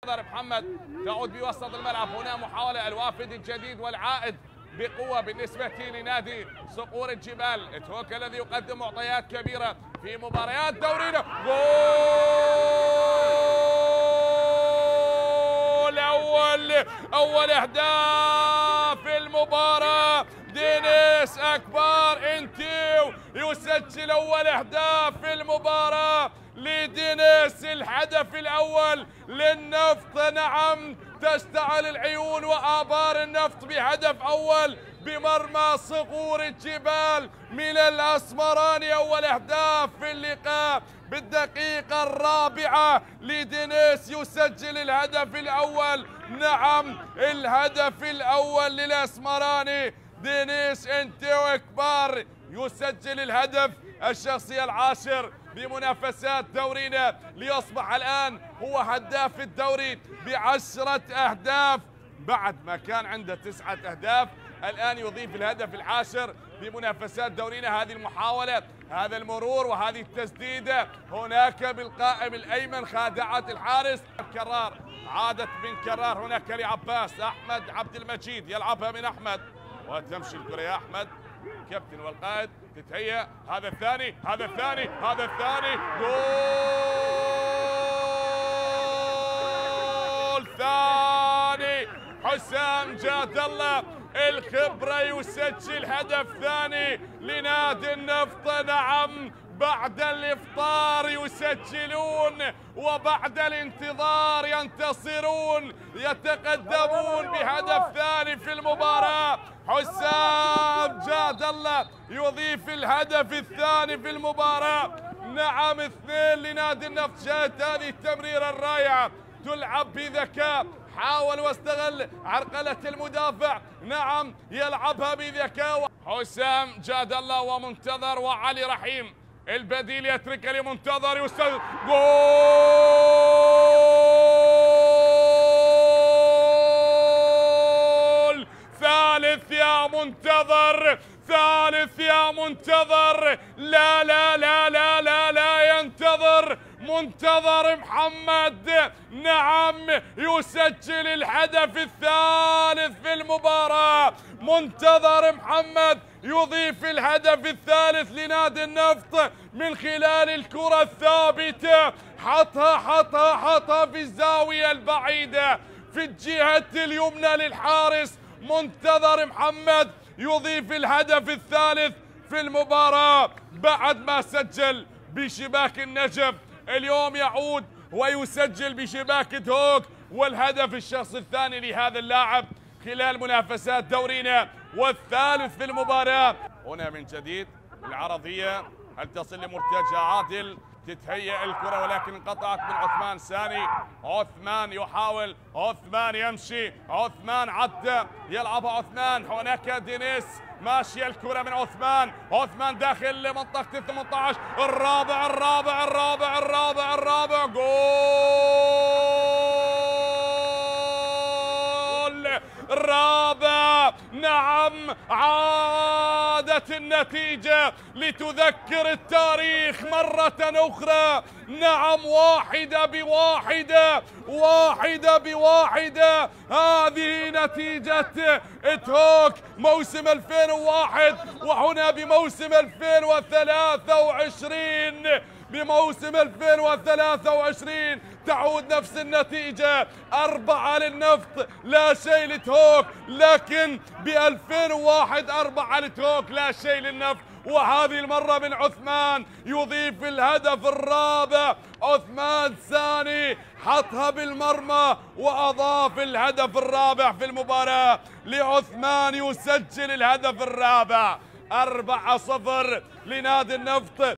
محمد تعود بوسط الملعب. هنا محاولة الوافد الجديد والعائد بقوة بالنسبة لنادي صقور الجبال. اتهوك الذي يقدم معطيات كبيرة في مباريات دورينا. جول أول أهداف المباراة. دينيس أكبر انتيو يسجل أول أهداف في المباراة لدينيس. الهدف الأول للنفط. نعم، تشتعل العيون وآبار النفط بهدف أول بمرمى صقور الجبال من الأسمراني. أول أهداف في اللقاء بالدقيقة الرابعة لدينيس يسجل الهدف الأول. نعم، الهدف الأول للأسمراني دينيس انتيو اكبر يسجل الهدف الشخصي العاشر بمنافسات دورينا، ليصبح الآن هو هداف الدوري ب10 أهداف بعد ما كان عنده 9 أهداف. الآن يضيف الهدف العاشر بمنافسات دورينا. هذه المحاولة، هذا المرور وهذه التسديدة هناك بالقائم الأيمن خادعت الحارس. كرار عادت من كرار هناك لعباس. أحمد عبد المجيد يلعبها من أحمد وتمشي الكرة يا أحمد كابتن والقائد. تتهيأ هذا الثاني هذا الثاني هذا الثاني. جول ثاني حسام جاد الله. الخبرة يسجل هدف ثاني لنادي النفط. نعم، بعد الإفطار يسجلون وبعد الانتظار ينتصرون، يتقدمون بهدف ثاني في المباراة. حسام جاد الله يضيف الهدف الثاني في المباراة. نعم، 2 لنادي النفط. جاءت هذه التمريرة الرائعة تلعب بذكاء، حاول واستغل عرقلة المدافع. نعم، يلعبها بذكاء. حسام جاد الله ومنتظر وعلي رحيم البديل يترك لمنتظر يستغل. جول ثالث يا منتظر، ثالث يا منتظر. لا لا لا لا لا لا ينتظر منتظر محمد. نعم، يسجل الهدف الثالث في المباراة. منتظر محمد يضيف الهدف الثالث لنادي النفط من خلال الكرة الثابتة. حطها في الزاوية البعيدة في الجهة اليمنى للحارس. منتظر محمد يضيف الهدف الثالث في المباراة بعد ما سجل بشباك النجف. اليوم يعود ويسجل بشباك اتهوك، والهدف الشخصي الثاني لهذا اللاعب خلال منافسات دورينا والثالث في المباراة. هنا من جديد العرضية، هل تصل لمرتجى عادل؟ تتهيأ الكرة ولكن انقطعت من عثمان ساني. عثمان يحاول، عثمان يمشي، عثمان عدى يلعبها عثمان. هناك دينيس ماشية الكرة من عثمان. عثمان داخل منطقة 18. الرابع الرابع الرابع الرابع الرابع. جول الرابع. نعم، عادت النتيجة لتذكر التاريخ مرة أخرى. نعم، 1-1 1-1. هذه نتيجة اتهوك موسم 2001 وهنا بموسم 2023. بموسم 2023 تعود نفس النتيجة. 4 للنفط لا شيء لتهوك، لكن ب2001 4 لتهوك لا شيء للنفط. وهذه المرة من عثمان يضيف الهدف الرابع. عثمان ساني حطها بالمرمى وأضاف الهدف الرابع في المباراة لعثمان. يسجل الهدف الرابع. 4-0 لنادي النفط.